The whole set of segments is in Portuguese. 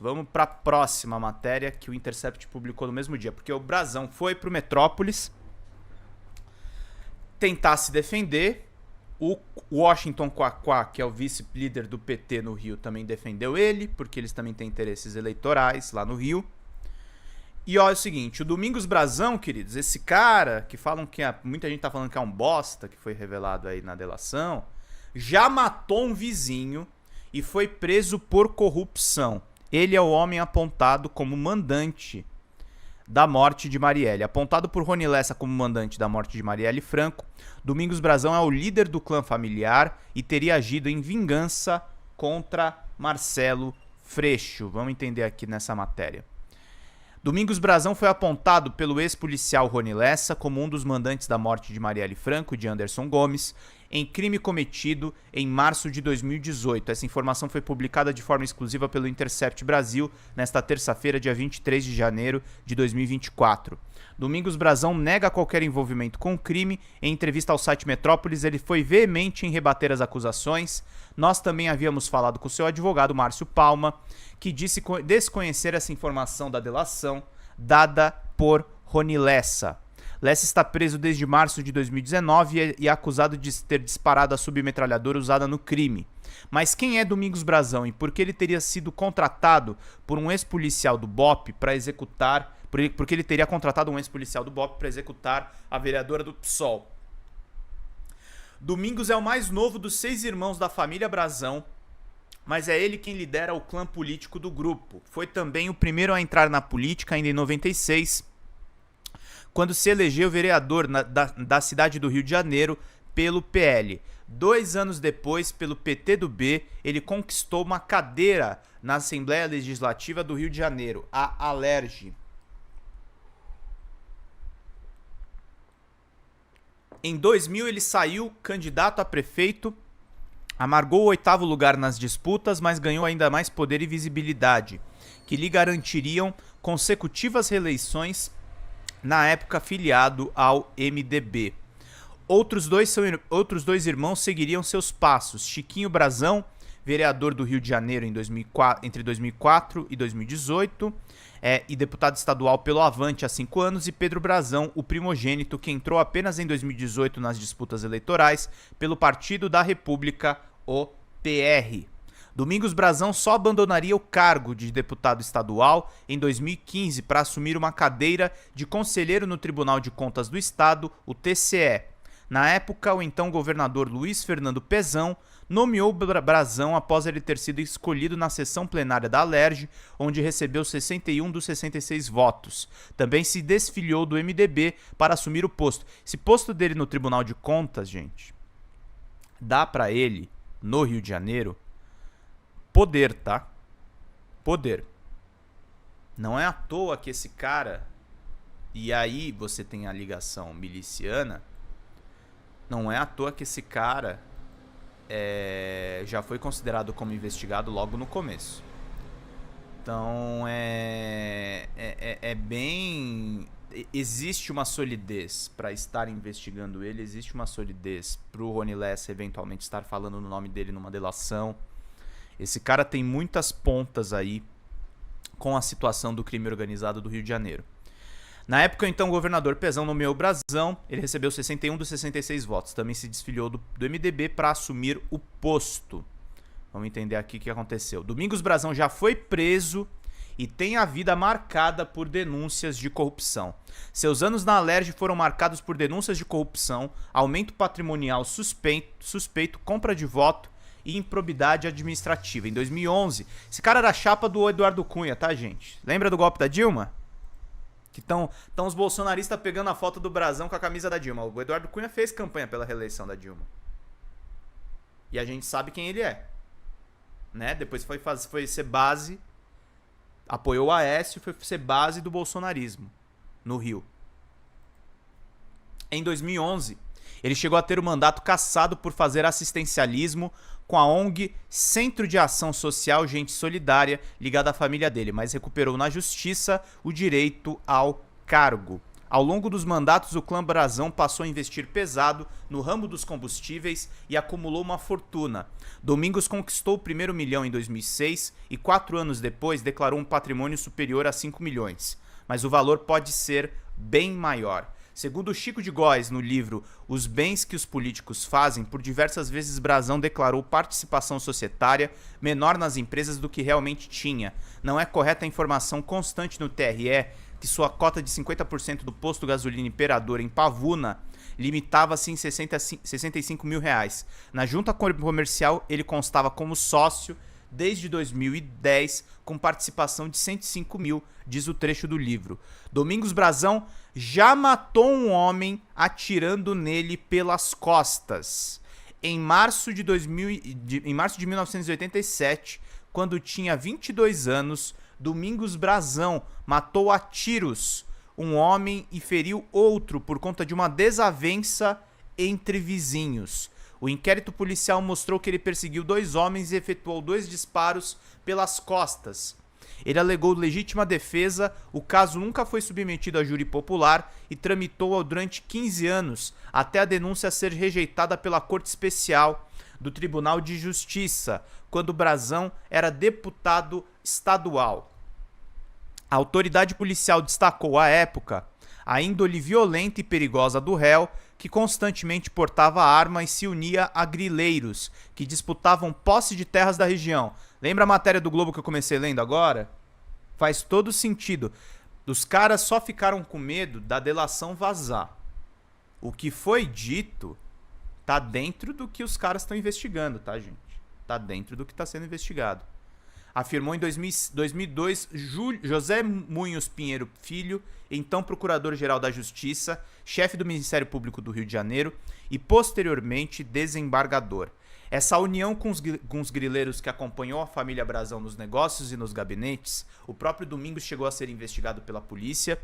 Vamos para a próxima matéria que o Intercept publicou no mesmo dia, porque o Brazão foi pro Metrópolis tentar se defender. O Washington Quaquá, que é o vice-líder do PT no Rio, também defendeu ele, porque eles também têm interesses eleitorais lá no Rio. E olha o seguinte, o Domingos Brazão, queridos, esse cara que falam que muita gente tá falando que é um bosta, que foi revelado aí na delação, já matou um vizinho e foi preso por corrupção. Ele é o homem apontado como mandante da morte de Marielle. Apontado por Rony Lessa como mandante da morte de Marielle Franco, Domingos Brazão é o líder do clã familiar e teria agido em vingança contra Marcelo Freixo. Vamos entender aqui nessa matéria. Domingos Brazão foi apontado pelo ex-policial Rony Lessa como um dos mandantes da morte de Marielle Franco e de Anderson Gomes, em crime cometido em março de 2018. Essa informação foi publicada de forma exclusiva pelo Intercept Brasil nesta terça-feira, dia 23 de janeiro de 2024. Domingos Brazão nega qualquer envolvimento com o crime. Em entrevista ao site Metrópolis, ele foi veemente em rebater as acusações. Nós também havíamos falado com o seu advogado, Márcio Palma, que disse desconhecer essa informação da delação dada por Rony Lessa. Lessa está preso desde março de 2019 e é acusado de ter disparado a submetralhadora usada no crime. Mas quem é Domingos Brazão e por que ele teria sido contratado por um ex-policial do BOPE para executar... Porque ele teria contratado um ex-policial do BOPE para executar a vereadora do PSOL. Domingos é o mais novo dos 6 irmãos da família Brazão, mas é ele quem lidera o clã político do grupo. Foi também o primeiro a entrar na política, ainda em 96, quando se elegeu vereador da cidade do Rio de Janeiro pelo PL. 2 anos depois, pelo PTdoB, ele conquistou uma cadeira na Assembleia Legislativa do Rio de Janeiro, a Alerj. Em 2000, ele saiu candidato a prefeito, amargou o 8º lugar nas disputas, mas ganhou ainda mais poder e visibilidade, que lhe garantiriam consecutivas reeleições, na época filiado ao MDB. Outros dois irmãos seguiriam seus passos. Chiquinho Brazão, vereador do Rio de Janeiro entre 2004 e 2018, e deputado estadual pelo Avante há 5 anos, e Pedro Brazão, o primogênito, que entrou apenas em 2018 nas disputas eleitorais pelo Partido da República, o PR. Domingos Brazão só abandonaria o cargo de deputado estadual em 2015 para assumir uma cadeira de conselheiro no Tribunal de Contas do Estado, o TCE. Na época, o então governador Luiz Fernando Pezão nomeou Brazão após ele ter sido escolhido na sessão plenária da Alerj, onde recebeu 61 dos 66 votos. Também se desfiliou do MDB para assumir o posto. Esse posto dele no Tribunal de Contas, gente, dá para ele, no Rio de Janeiro, poder, tá? Poder. Não é à toa que esse cara, e aí você tem a ligação miliciana, não é à toa que esse cara já foi considerado como investigado logo no começo. Então é bem... Existe uma solidez para estar investigando ele, existe uma solidez pro Rony Lessa eventualmente estar falando no nome dele numa delação. Esse cara tem muitas pontas aí com a situação do crime organizado do Rio de Janeiro. Na época, então, o governador Pezão nomeou Brazão, ele recebeu 61 dos 66 votos. Também se desfiliou do MDB para assumir o posto. Vamos entender aqui o que aconteceu. Domingos Brazão já foi preso e tem a vida marcada por denúncias de corrupção. Seus anos na Alerj foram marcados por denúncias de corrupção, aumento patrimonial suspeito, compra de voto e improbidade administrativa. Em 2011, esse cara era a chapa do Eduardo Cunha, tá, gente? Lembra do golpe da Dilma? Que estão os bolsonaristas pegando a foto do Brazão com a camisa da Dilma. O Eduardo Cunha fez campanha pela reeleição da Dilma. E a gente sabe quem ele é. Né? Depois foi ser base, apoiou o Aécio e foi ser base do bolsonarismo no Rio. Em 2011, ele chegou a ter o mandato cassado por fazer assistencialismo com a ONG Centro de Ação Social Gente Solidária, ligada à família dele, mas recuperou na justiça o direito ao cargo. Ao longo dos mandatos, o clã Brazão passou a investir pesado no ramo dos combustíveis e acumulou uma fortuna. Domingos conquistou o primeiro milhão em 2006 e 4 anos depois declarou um patrimônio superior a 5 milhões. Mas o valor pode ser bem maior. Segundo Chico de Góes, no livro Os Bens que os Políticos Fazem, por diversas vezes Brazão declarou participação societária menor nas empresas do que realmente tinha. Não é correta a informação constante no TRE que sua cota de 50% do posto gasolina Imperador em Pavuna limitava-se em 65 mil reais. Na junta comercial, ele constava como sócio desde 2010, com participação de 105 mil, diz o trecho do livro. Domingos Brazão já matou um homem atirando nele pelas costas. Em março de 1987, quando tinha 22 anos, Domingos Brazão matou a tiros um homem e feriu outro por conta de uma desavença entre vizinhos. O inquérito policial mostrou que ele perseguiu 2 homens e efetuou 2 disparos pelas costas. Ele alegou legítima defesa, o caso nunca foi submetido a júri popular e tramitou durante 15 anos, até a denúncia ser rejeitada pela Corte Especial do Tribunal de Justiça, quando Brazão era deputado estadual. A autoridade policial destacou à época a índole violenta e perigosa do réu, que constantemente portava arma e se unia a grileiros, que disputavam posse de terras da região. Lembra a matéria do Globo que eu comecei lendo agora? Faz todo sentido. Os caras só ficaram com medo da delação vazar. O que foi dito tá dentro do que os caras estão investigando, tá, gente? Tá dentro do que está sendo investigado. Afirmou em 2002 José Munhoz Pinheiro Filho, então Procurador-Geral da Justiça, chefe do Ministério Público do Rio de Janeiro e, posteriormente, desembargador. Essa união com os grileiros que acompanhou a família Brazão nos negócios e nos gabinetes, o próprio Domingos chegou a ser investigado pela polícia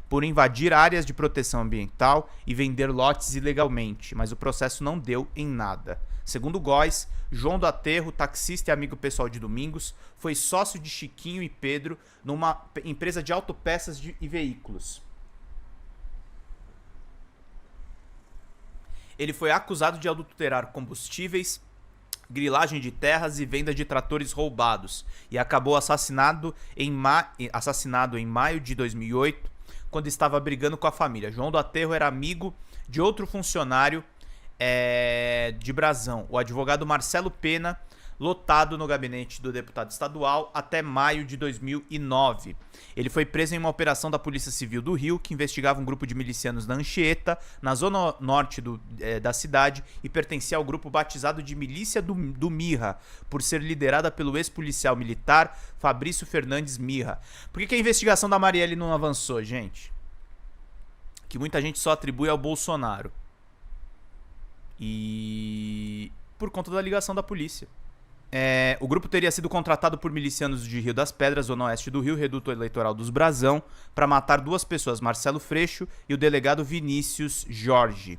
por invadir áreas de proteção ambiental e vender lotes ilegalmente, mas o processo não deu em nada. Segundo Góes, João do Aterro, taxista e amigo pessoal de Domingos, foi sócio de Chiquinho e Pedro numa empresa de autopeças e veículos. Ele foi acusado de adulterar combustíveis, grilagem de terras e venda de tratores roubados e acabou assassinado em maio de 2008, quando estava brigando com a família. João do Aterro era amigo de outro funcionário de Brazão, o advogado Marcelo Pena, lotado no gabinete do deputado estadual até maio de 2009. Ele foi preso em uma operação da Polícia Civil do Rio, que investigava um grupo de milicianos na Anchieta, na zona norte da cidade, e pertencia ao grupo batizado de Milícia do Mirra, por ser liderada pelo ex-policial militar Fabrício Fernandes Mirra. Por que a investigação da Marielle não avançou, gente? Que muita gente só atribui ao Bolsonaro. E por conta da ligação da polícia. O grupo teria sido contratado por milicianos de Rio das Pedras, zona oeste do Rio, reduto eleitoral dos Brazão, para matar 2 pessoas, Marcelo Freixo e o delegado Vinícius Jorge.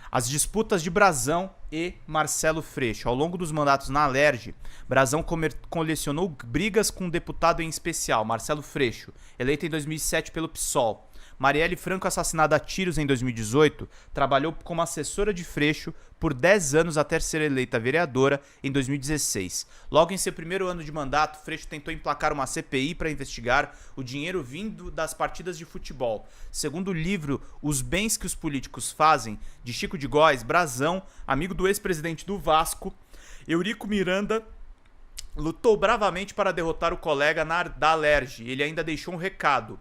As disputas de Brazão e Marcelo Freixo. Ao longo dos mandatos na Alerj, Brazão colecionou brigas com um deputado em especial, Marcelo Freixo, eleito em 2007 pelo PSOL. Marielle Franco, assassinada a tiros em 2018, trabalhou como assessora de Freixo por 10 anos até ser eleita vereadora em 2016. Logo em seu primeiro ano de mandato, Freixo tentou emplacar uma CPI para investigar o dinheiro vindo das partidas de futebol. Segundo o livro Os Bens que os Políticos Fazem, de Chico de Góes, Brazão, amigo do ex-presidente do Vasco, Eurico Miranda, lutou bravamente para derrotar o colega da Alerj. Ele ainda deixou um recado.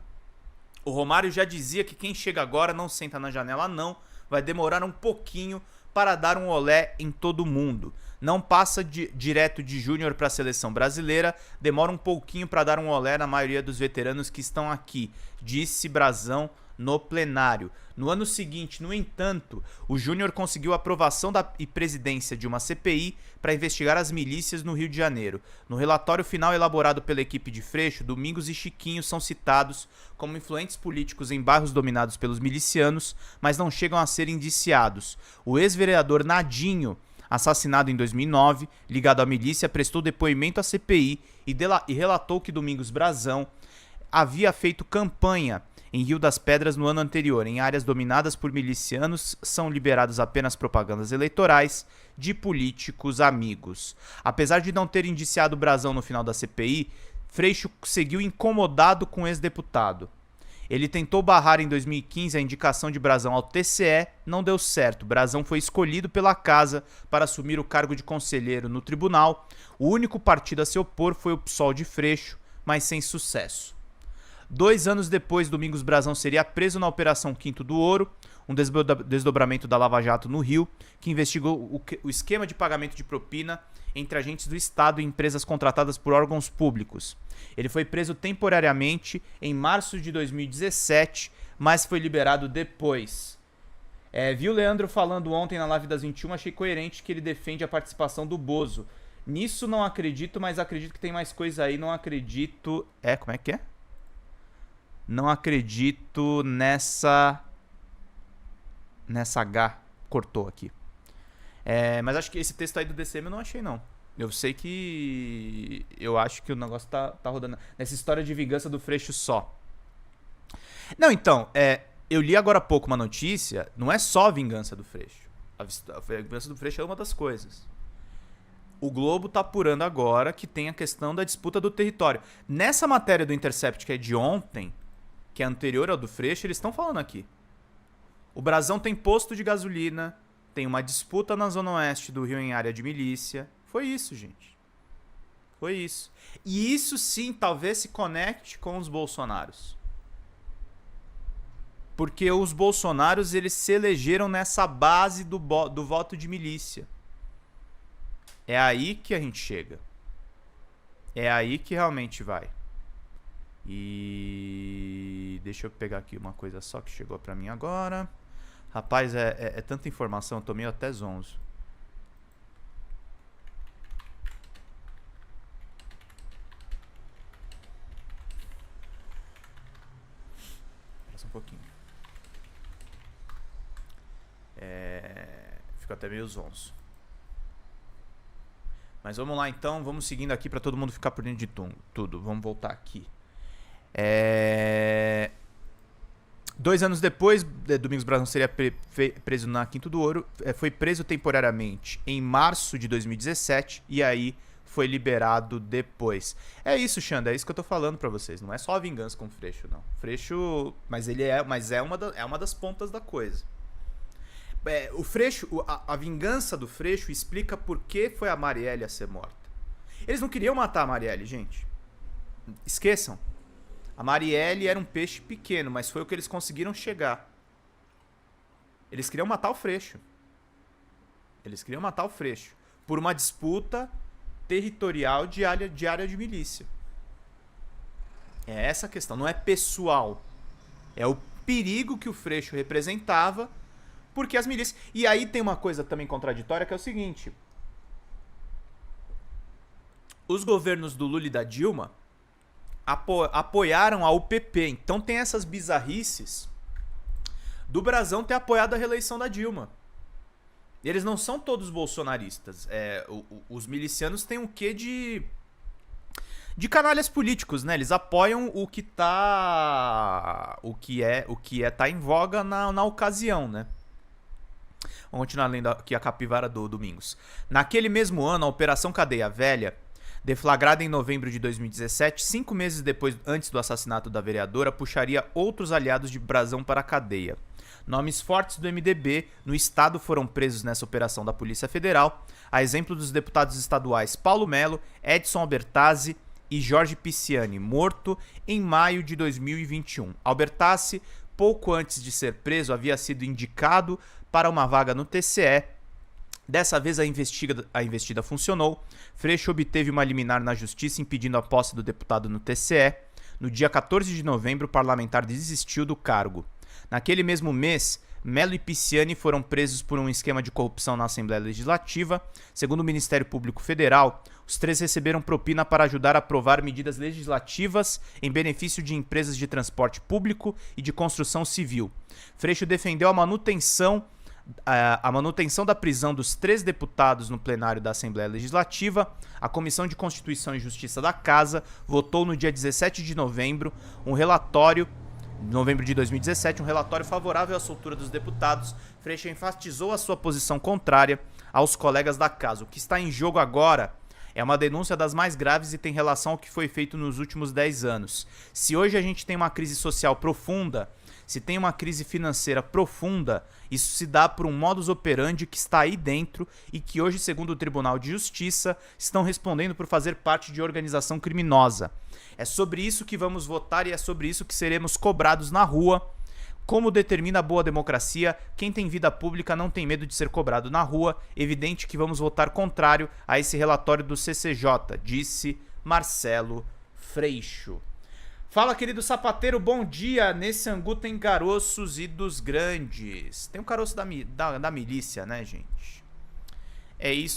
O Romário já dizia que quem chega agora não senta na janela não, vai demorar um pouquinho para dar um olé em todo mundo. Não passa direto de júnior para a seleção brasileira, demora um pouquinho para dar um olé na maioria dos veteranos que estão aqui, disse Brazão no plenário. No ano seguinte, no entanto, o Júnior conseguiu a aprovação e presidência de uma CPI para investigar as milícias no Rio de Janeiro. No relatório final elaborado pela equipe de Freixo, Domingos e Chiquinho são citados como influentes políticos em bairros dominados pelos milicianos, mas não chegam a ser indiciados. O ex-vereador Nadinho, assassinado em 2009, ligado à milícia, prestou depoimento à CPI e relatou que Domingos Brazão havia feito campanha em Rio das Pedras no ano anterior. Em áreas dominadas por milicianos, são liberadas apenas propagandas eleitorais de políticos amigos. Apesar de não ter indiciado Brazão no final da CPI, Freixo seguiu incomodado com o ex-deputado. Ele tentou barrar em 2015 a indicação de Brazão ao TCE, não deu certo. Brazão foi escolhido pela casa para assumir o cargo de conselheiro no tribunal. O único partido a se opor foi o PSOL de Freixo, mas sem sucesso. 2 anos depois, Domingos Brazão seria preso na Operação Quinto do Ouro, um desdobramento da Lava Jato no Rio, que investigou o esquema de pagamento de propina entre agentes do Estado e empresas contratadas por órgãos públicos. Ele foi preso temporariamente em março de 2017, mas foi liberado depois. Viu o Leandro falando ontem na live das 21, achei coerente que ele defende a participação do Bozo. Nisso não acredito, mas acredito que tem mais coisa aí, não acredito... como é que é? Não acredito nessa H. Cortou aqui. Mas acho que esse texto aí do DCM eu não achei, não. Eu sei que... Eu acho que o negócio tá rodando nessa história de vingança do Freixo só. Não, então, eu li agora há pouco uma notícia, não é só a vingança do Freixo. A vingança do Freixo é uma das coisas. O Globo tá apurando agora que tem a questão da disputa do território. Nessa matéria do Intercept, que é de ontem, que é anterior ao do Freixo, eles estão falando aqui. O Brazão tem posto de gasolina, tem uma disputa na zona oeste do Rio em área de milícia. Foi isso, gente. Foi isso. E isso sim talvez se conecte com os bolsonaros. Porque os bolsonaros, eles se elegeram nessa base do voto de milícia. É aí que a gente chega. É aí que realmente vai. E deixa eu pegar aqui uma coisa só que chegou pra mim agora. Rapaz, é tanta informação, eu tô meio até zonzo. Espera um pouquinho. Fico até meio zonzo. Mas vamos lá então, vamos seguindo aqui pra todo mundo ficar por dentro de tudo. Vamos voltar aqui. 2 anos depois, Domingos Brazão seria preso na Quinto do Ouro. Foi preso temporariamente em março de 2017 e aí foi liberado depois. É isso, Xanda, é isso que eu tô falando pra vocês. Não é só a vingança com o Freixo, não. Freixo, mas é uma das pontas da coisa. O Freixo, a vingança do Freixo explica por que foi a Marielle a ser morta. Eles não queriam matar a Marielle, gente. Esqueçam. A Marielle era um peixe pequeno, mas foi o que eles conseguiram chegar. Eles queriam matar o Freixo. Eles queriam matar o Freixo por uma disputa territorial de área de milícia. É essa a questão, não é pessoal. É o perigo que o Freixo representava, porque as milícias... E aí tem uma coisa também contraditória, que é o seguinte. Os governos do Lula e da Dilma apoiaram a UPP. Então tem essas bizarrices do Brazão ter apoiado a reeleição da Dilma. Eles não são todos bolsonaristas. Os milicianos têm um quê de canalhas políticos, né? Eles apoiam o que tá em voga na ocasião, né? Vamos continuar lendo aqui a capivara do Domingos. Naquele mesmo ano, a Operação Cadeia Velha, deflagrada em novembro de 2017, 5 meses antes do assassinato da vereadora, puxaria outros aliados de Brazão para a cadeia. Nomes fortes do MDB no estado foram presos nessa operação da Polícia Federal, a exemplo dos deputados estaduais Paulo Melo, Edson Albertazzi e Jorge Pisciani, morto em maio de 2021. Albertazzi, pouco antes de ser preso, havia sido indicado para uma vaga no TCE. Dessa vez a investida funcionou. Freixo obteve uma liminar na justiça impedindo a posse do deputado no TCE. No dia 14 de novembro, o parlamentar desistiu do cargo. Naquele mesmo mês, Melo e Pisciani foram presos por um esquema de corrupção na Assembleia Legislativa. Segundo o Ministério Público Federal, os 3 receberam propina para ajudar a aprovar medidas legislativas em benefício de empresas de transporte público e de construção civil. Freixo defendeu a manutenção a manutenção da prisão dos 3 deputados no plenário da Assembleia Legislativa, a Comissão de Constituição e Justiça da Casa votou no dia 17 de novembro novembro de 2017, um relatório favorável à soltura dos deputados. Freixo enfatizou a sua posição contrária aos colegas da Casa. O que está em jogo agora é uma denúncia das mais graves e tem relação ao que foi feito nos últimos 10 anos. Se hoje a gente tem uma crise social profunda, se tem uma crise financeira profunda, isso se dá por um modus operandi que está aí dentro e que hoje, segundo o Tribunal de Justiça, estão respondendo por fazer parte de organização criminosa. É sobre isso que vamos votar e é sobre isso que seremos cobrados na rua. Como determina a boa democracia, quem tem vida pública não tem medo de ser cobrado na rua. Evidente que vamos votar contrário a esse relatório do CCJ, disse Marcelo Freixo. Fala, querido sapateiro, bom dia. Nesse angu tem caroços e dos grandes. Tem um caroço da milícia, né, gente? É